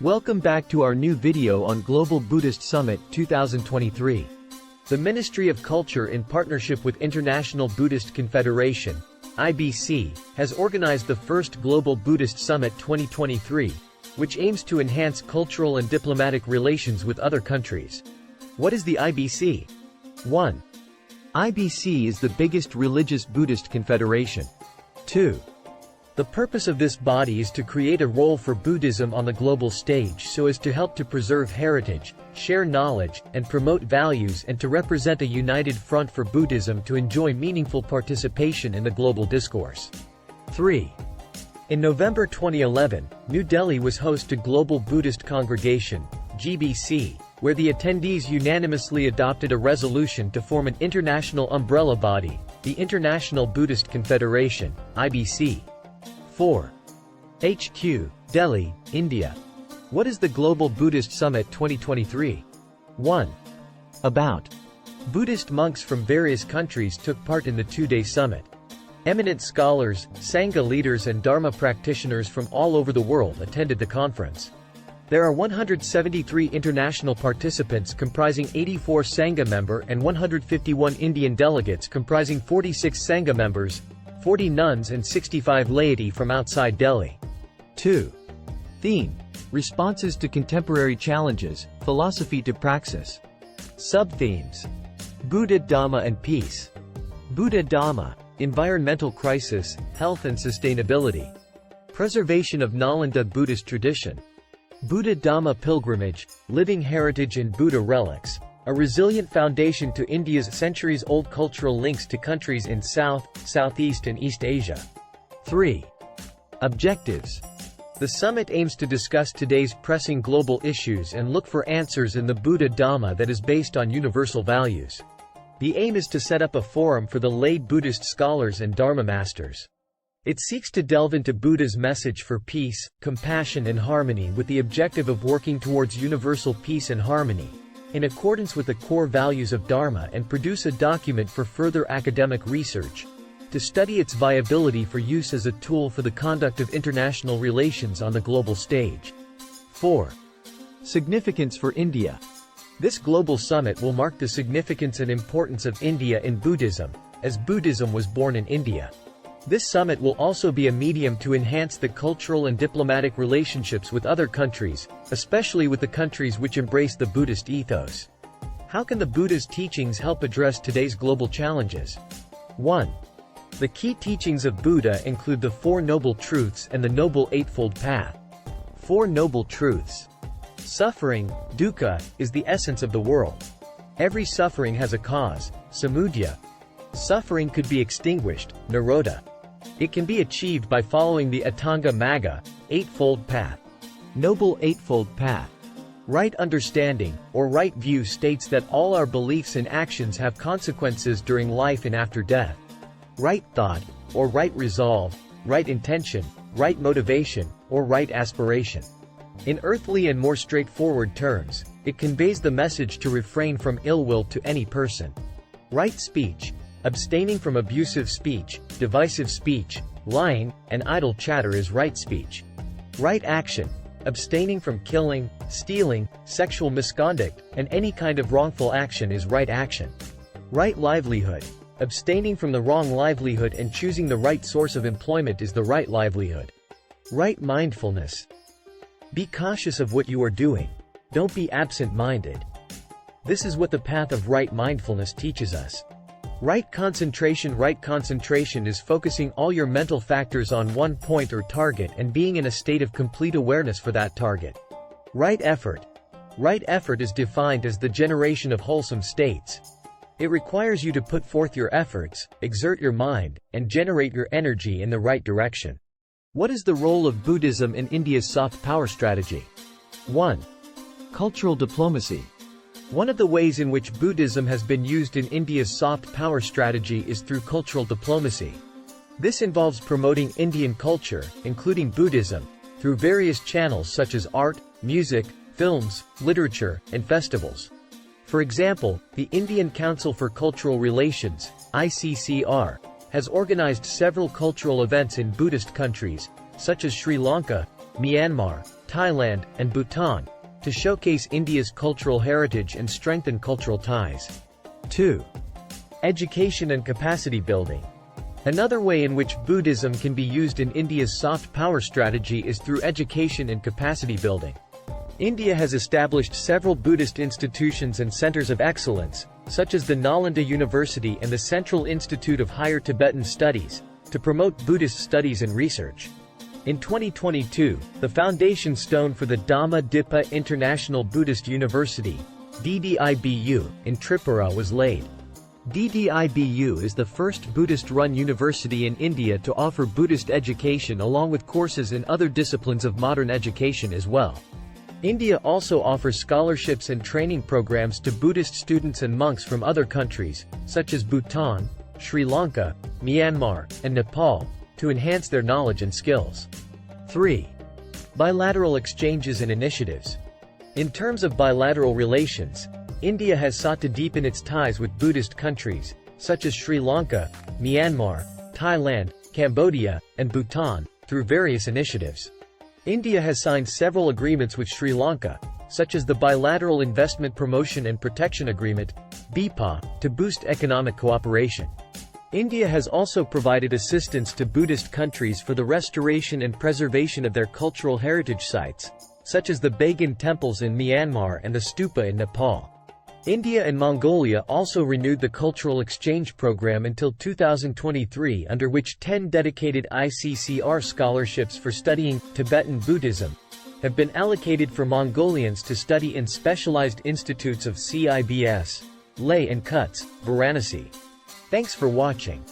Welcome back to our new video on Global Buddhist Summit 2023. The Ministry of Culture in partnership with International Buddhist Confederation, IBC, has organized the first Global Buddhist Summit 2023, which aims to enhance cultural and diplomatic relations with other countries. What is the IBC? 1. IBC is the biggest religious Buddhist confederation. 2. The purpose of this body is to create a role for Buddhism on the global stage so as to help to preserve heritage, share knowledge, and promote values, and to represent a united front for Buddhism to enjoy meaningful participation in the global discourse. 3. In November 2011, New Delhi was host to Global Buddhist Congregation, GBC, where the attendees unanimously adopted a resolution to form an international umbrella body, the International Buddhist Confederation, IBC. 4. HQ, Delhi, India. What is the Global Buddhist Summit 2023? 1. About. Buddhist monks from various countries took part in the two-day summit. Eminent scholars, Sangha leaders and Dharma practitioners from all over the world attended the conference. There are 173 international participants comprising 84 Sangha member and 151 Indian delegates comprising 46 Sangha members, 40 nuns and 65 laity from outside Delhi. 2. Theme: Responses to contemporary challenges, philosophy to praxis. Sub-themes: Buddha, Dhamma and peace. Buddha Dhamma: environmental crisis, health and sustainability. Preservation of Nalanda Buddhist tradition. Buddha Dhamma pilgrimage, living heritage and Buddha relics. A resilient foundation to India's centuries-old cultural links to countries in South, Southeast and East Asia. 3. Objectives. The summit aims to discuss today's pressing global issues and look for answers in the Buddha Dhamma that is based on universal values. The aim is to set up a forum for the lay Buddhist scholars and Dharma masters. It seeks to delve into Buddha's message for peace, compassion and harmony with the objective of working towards universal peace and harmony, in accordance with the core values of Dharma, and produce a document for further academic research, to study its viability for use as a tool for the conduct of international relations on the global stage. 4. Significance for India. This global summit will mark the significance and importance of India in Buddhism, as Buddhism was born in India. This summit will also be a medium to enhance the cultural and diplomatic relationships with other countries, especially with the countries which embrace the Buddhist ethos. How can the Buddha's teachings help address today's global challenges? 1. The key teachings of Buddha include the Four Noble Truths and the Noble Eightfold Path. Four Noble Truths. Suffering, dukkha, is the essence of the world. Every suffering has a cause, samudaya. Suffering could be extinguished, nirodha. It can be achieved by following the Atanga Magga, Eightfold Path. Noble Eightfold Path. Right understanding, or right view, states that all our beliefs and actions have consequences during life and after death. Right thought, or right resolve, right intention, right motivation, or right aspiration. In earthly and more straightforward terms, it conveys the message to refrain from ill will to any person. Right speech. Abstaining from abusive speech, divisive speech, lying, and idle chatter is right speech. Right action. Abstaining from killing, stealing, sexual misconduct, and any kind of wrongful action is right action. Right livelihood. Abstaining from the wrong livelihood and choosing the right source of employment is the right livelihood. Right mindfulness. Be cautious of what you are doing. Don't be absent-minded. This is what the path of right mindfulness teaches us. Right concentration. Right concentration is focusing all your mental factors on one point or target and being in a state of complete awareness for that target. Right effort. Right effort is defined as the generation of wholesome states. It requires you to put forth your efforts, exert your mind, and generate your energy in the right direction. What is the role of Buddhism in India's soft power strategy? 1. Cultural diplomacy. One of the ways in which Buddhism has been used in India's soft power strategy is through cultural diplomacy. This involves promoting Indian culture, including Buddhism, through various channels such as art, music, films, literature, and festivals. For example, the Indian Council for Cultural Relations, ICCR, has organized several cultural events in Buddhist countries, such as Sri Lanka, Myanmar, Thailand, and Bhutan, to showcase India's cultural heritage and strengthen cultural ties. 2. Education and capacity building. Another way in which Buddhism can be used in India's soft power strategy is through education and capacity building. India has established several Buddhist institutions and centers of excellence, such as the Nalanda University and the Central Institute of Higher Tibetan Studies, to promote Buddhist studies and research. In 2022, the foundation stone for the Dhamma Dipa International Buddhist University, DDIBU, in Tripura was laid. DDIBU is the first Buddhist-run university in India to offer Buddhist education along with courses in other disciplines of modern education as well. India also offers scholarships and training programs to Buddhist students and monks from other countries, such as Bhutan, Sri Lanka, Myanmar, and Nepal, to enhance their knowledge and skills. 3. Bilateral exchanges and initiatives. In terms of bilateral relations, India has sought to deepen its ties with Buddhist countries, such as Sri Lanka, Myanmar, Thailand, Cambodia, and Bhutan, through various initiatives. India has signed several agreements with Sri Lanka, such as the Bilateral Investment Promotion and Protection Agreement, BIPA, to boost economic cooperation. India has also provided assistance to Buddhist countries for the restoration and preservation of their cultural heritage sites, such as the Bagan temples in Myanmar and the stupa in Nepal. India and Mongolia also renewed the cultural exchange program until 2023, under which 10 dedicated ICCR scholarships for studying Tibetan Buddhism have been allocated for Mongolians to study in specialized institutes of CIBS, Leh and Kutch, Varanasi. Thanks for watching.